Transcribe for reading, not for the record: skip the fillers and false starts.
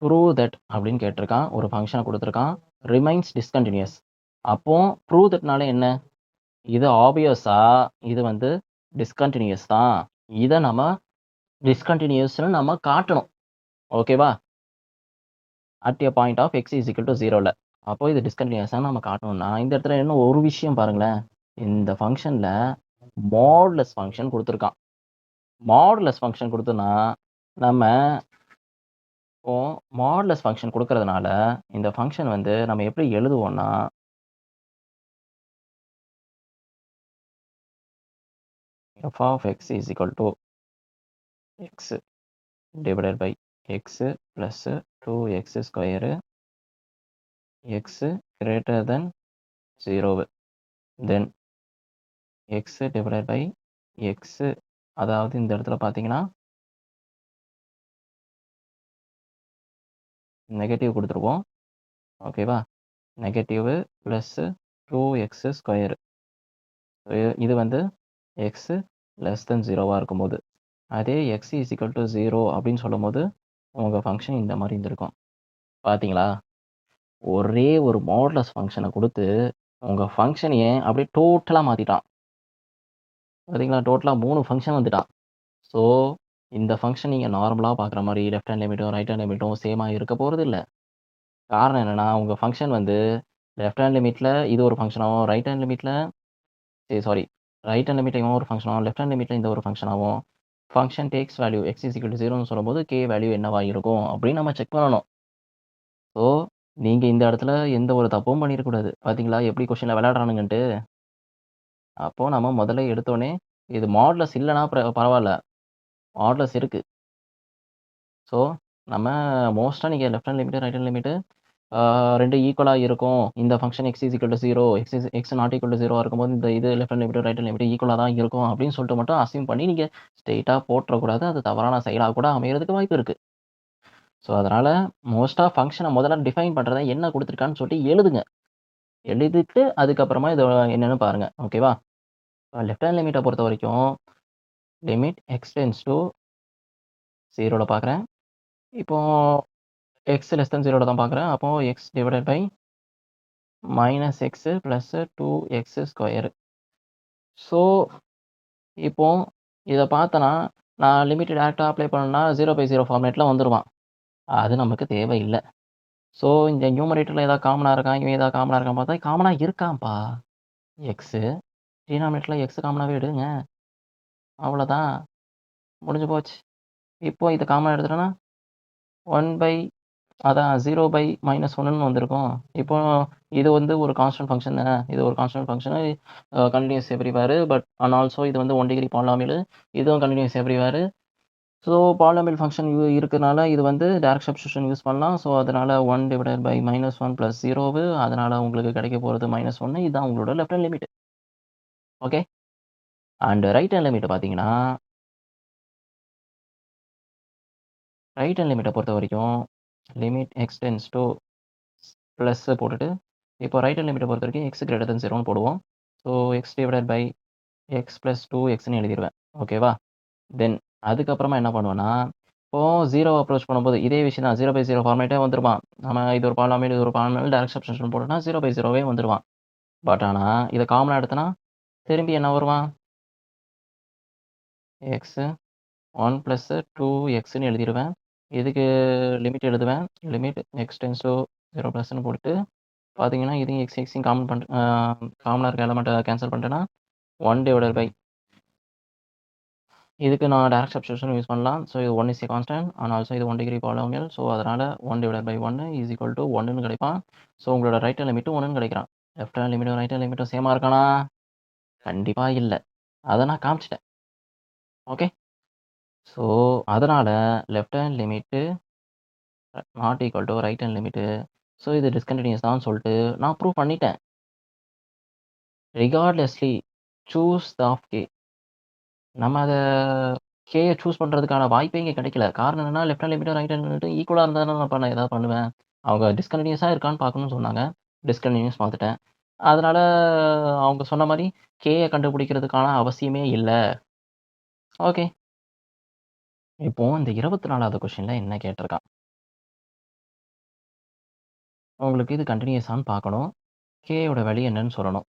Prove that அப்படின்னு கேட்டிருக்கான். ஒரு ஃபங்ஷன குடுத்துருக்கான். ரிமைன்ஸ் டிஸ்கன்டினியூயஸ். அப்போ ப்ரூவ் தட்னால என்ன? இது ஆப்வியஸா இது வந்து டிஸ்கன்டினியூயஸ் தான். இத நம்ம டிஸ்கன்டினியூயஸ்ன்னு நம்ம காட்டணும். ஓகேவா? At a point of x is equal to 0ல. அப்போ இது டிஸ்கன்டினியூயஸா நம்ம காட்டணும்னா, இந்த இடத்துல இன்னும் ஒரு விஷயம் பாருங்களேன். இந்த ஃபங்ஷன்ல மாடுலஸ் ஃபங்ஷன் குடுத்துருக்கான். மாடுலஸ் ஃபங்ஷன் குடுத்தோம்னா, நம்ம இப்போ மாடுலஸ் ஃபங்ஷன் குடுக்கறதுனால, இந்த ஃபங்ஷன் வந்து நம்ம எப்படி எழுதுவோம்னா, f of x is equal to x divided by x plus 2x square x greater than 0. Then x divided by x, அதாவது இந்த இடத்துல பார்த்தீங்கன்னா, நெகட்டிவ் குடுத்துருவோம். ஓகேவா? Negative plus 2x square. இது வந்து x லெஸ் தென் 0வா இருக்கும்போது. அதே x இஸ் ஈக்குவல் டூ 0 அப்படின்னு சொல்லும்போது, உங்க ஃபங்ஷன் இந்த மாரி இருந்திருக்கும். பார்த்தீங்களா? ஒரே ஒரு மாடுலஸ் ஃபங்ஷன குடுத்து, உங்க ஃபங்ஷனையே அப்படியே டோட்டலா மாத்திட்டான். பார்த்தீங்களா? டோட்டலா 3 ஃபங்ஷன் வந்துட்டான். ஸோ, இந்த ஃபங்ஷன் நீங்க நார்மலா பார்க்குற மாரி லெஃப்ட் ஹேண்ட் லிமிட்டும், ரைட் ஹேண்ட் லிமிட்டும் சேமா இருக்க போறதில்ல. காரணம் என்னன்னா, உங்க ஃபங்ஷன் வந்து லெஃப்ட் ஹேண்ட் லிமிட்ல இது ஒரு ஃபங்ஷனாவும், ரைட் ஹேண்ட் லிமிட்ல சாரி ரைட் ஹேண்ட் லிமிட்ல இவன் ஒரு ஃபங்ஷனாவும், லெஃப்ட் ஹேண்ட் லிமிட்ல இந்த ஒரு ஃபங்ஷனாவும், function takes value x is equal to 0ன்னு சொல்லும்போது, k வேல்யூ என்னவா இருக்கும் அப்படின்னு நம்ம செக் பண்ணணும். ஸோ, நீங்க இந்த இடத்துல எந்த ஒரு தப்பும் பண்ணிறக்கூடாது. பார்த்தீங்களா? எப்படி கொஸ்டின்ல விளையாடுறானுங்கன்ட்டு. அப்போ நம்ம முதல்ல எடுத்தோனே, இது மாடுலஸ் இல்லன்னா பரவால்ல. மாடுலஸ் இருக்கு. ஸோ, நம்ம மோஸ்ட்டா நீங்க left hand limit, right hand limit 2 ஈக்குவலா இருக்கும். இந்த function x is equal to 0, x not equal to 0வா இருக்கும்போது, இந்த இது left hand limit, right hand limit ஈக்குவலா தான் இருக்கும் அப்படின்னு சொல்லிட்டு மட்டும் அஸ்யூம் பண்ணி நீங்க ஸ்ட்ரெய்ட்டா போட்றக்கூடாது. அது தவறான செயலா கூட அமையறதுக்கு வாய்ப்பு இருக்கு. ஸோ, அதனால மோஸ்ட்டா ஃபங்ஷன முதல்ல டிஃபைன் பண்றத என்ன குடுத்துருக்கான்னு சொல்லிட்டு எழுதுங்க. எழுதிட்டு அதுக்கப்புறமா இது என்னன்னு பாருங்க. ஓகேவா? லெஃப்ட் ஹேண்ட் லிமிட்ட பொறுத்தவரைக்கும், லிமிட் x டெண்ட்ஸ் டூ 0ல பார்க்குறேன். இப்போ x லெஸ் தென் 0ல தான் பார்க்குறேன். அப்போ x divided by minus x plus 2x square. So, இப்போ இத பார்த்தனா, நான் லிமிட் டைரக்ட்டா அப்ளை பண்ணேன்னா 0/0 ஃபார்மேட்ல வந்துருவான். அது நமக்கு தேவையில்ல. ஸோ, இந்த நியூமரேட்டர்ல ஏதாவது காமனா இருக்கான், இவன் ஏதாவது காமனா இருக்கான்னு பார்த்தா, காமனா இருக்கான்ப்பா. x டினாமினேட்டர்ல x காமனாவே எடுங்க. அவ்வளோதான். முடிஞ்சு போச்சு. இப்போ இத காமனா எடுத்துட்டோம்னா, 1 பை அதான் 0/-1ன்னு வந்திருக்கும். இப்போ இது வந்து ஒரு கான்ஸ்டன்ட் ஃபங்ஷன் தானே. இது ஒரு constant function continuous everywhere. But and also இது வந்து 1 டிகிரி பாலினாமியல். இதுவும் continuous everywhere. So polynomial function இருக்கனால இது வந்து டைரக்ட் சப்ஸ்டிடியூஷன் யூஸ் பண்ணலாம். ஸோ அதனால 1 டிவைடட் பை -1 பிளஸ் 0 அதனால உங்களுக்கு கிடைக்க போறது -1. இதுதான் உங்களோட left hand limit. Okay. And right hand limit பார்த்தீங்கன்னா, ரைட் ஹேண்ட் லிமிட்ட பொறுத்தவரைக்கும் limit x tends to plus போட்டுட்டு, இப்போ ரைட் ஹேண்ட் லிமிட்ட பொறுத்தவரைக்கும் x கிரேட்டர் தென் 0ன்னு போடுவோம். So x divided by x plus 2xன்னு எழுதிருவேன். ஓகேவா? தென் அதுக்கப்புறமா என்ன பண்ணுவேன்னா, இப்போ 0 அப்ரோச் பண்ணும்போது இதே விஷயம் தான் 0/0 ஃபார்மேட்டே வந்துருவான். நம்ம இது ஒரு பாலினாமியல், இது ஒரு பாலினாமியல் டைரக்ட் சப்ஸ்டிடியூஷன் போட்டோம்னா 0/0வே வந்துருவான். பட் ஆனா, இத காமனா எடுத்தனா, திரும்பி என்ன வருவான்? x 1 பிளஸ் 2xன்னு எழுதிருவேன். இதுக்கு லிமிட் எழுதுவேன். லிமிட் x டெண்ட்ஸ் டூ 0 பிளஸ்ன்னு போட்டுட்டு பார்த்தீங்கன்னா, இதையும் எக்ஸையும் காமன் காமனா இருக்க எலமெண்ட்ட கேன்சல் பண்ணிட்டேன்னா, 1 டிவைடட் பை இதுக்கு நான் டைரக்ட் சப்ஸ்டிடியூஷன் யூஸ் பண்ணலாம். ஸோ இது 1 is a constant and also இது 1 டிகிரி பாலினாமியல். ஸோ அதனால 1 divided by 1 is equal to 1ன்னு கிடைப்பான். ஸோ உங்களோட ரைட் ஹேண்ட் லிமிட்டும் 1ன்னு கிடைக்கிறான். லெஃப்ட் ஹேண்ட் லிமிட்டும், ரைட் ஹேண்ட் லிமிட்டும் சேமா இருக்கானா? கண்டிப்பா இல்ல. அத நான் காமிச்சுட்டேன். ஓகே. ஸோ அதனால left hand limit not equal to right hand limit. So இது டிஸ்கன்டினியூஸ் தான்னு சொல்லிட்டு நான் ப்ரூவ் பண்ணிட்டேன். ரிகார்ட்லெஸ்லி சூஸ் த ஆஃப் k. நம்ம அத கேய சூஸ் பண்றதுக்கான வாய்ப்பே இங்க கிடைக்கல. காரணம் என்னன்னா, லெஃப்ட் ஹேண்ட் லிமிட்டும், ரைட் ஹேண்ட் லிமிட்டும் ஈக்குவலா இருந்தா தானே நான் ஏதாவது பண்ணுவேன். அவங்க டிஸ்கன்டினியூஸா இருக்கான்னு பார்க்கணும்னு சொன்னாங்க. டிஸ்கன்டினியூஸ் பார்த்துட்டேன். அதனால அவங்க சொன்ன மாரி கேய கண்டுபிடிக்கிறதுக்கான அவசியமே இல்ல. ஓகே. இப்போ இந்த 24வது கொஸ்டின்ல என்ன கேட்டிருக்கான்? உங்களுக்கு இது கன்டினியூஸான்னு பார்க்கணும். Kயோட வேல்யூ என்னன்னு சொல்லணும்.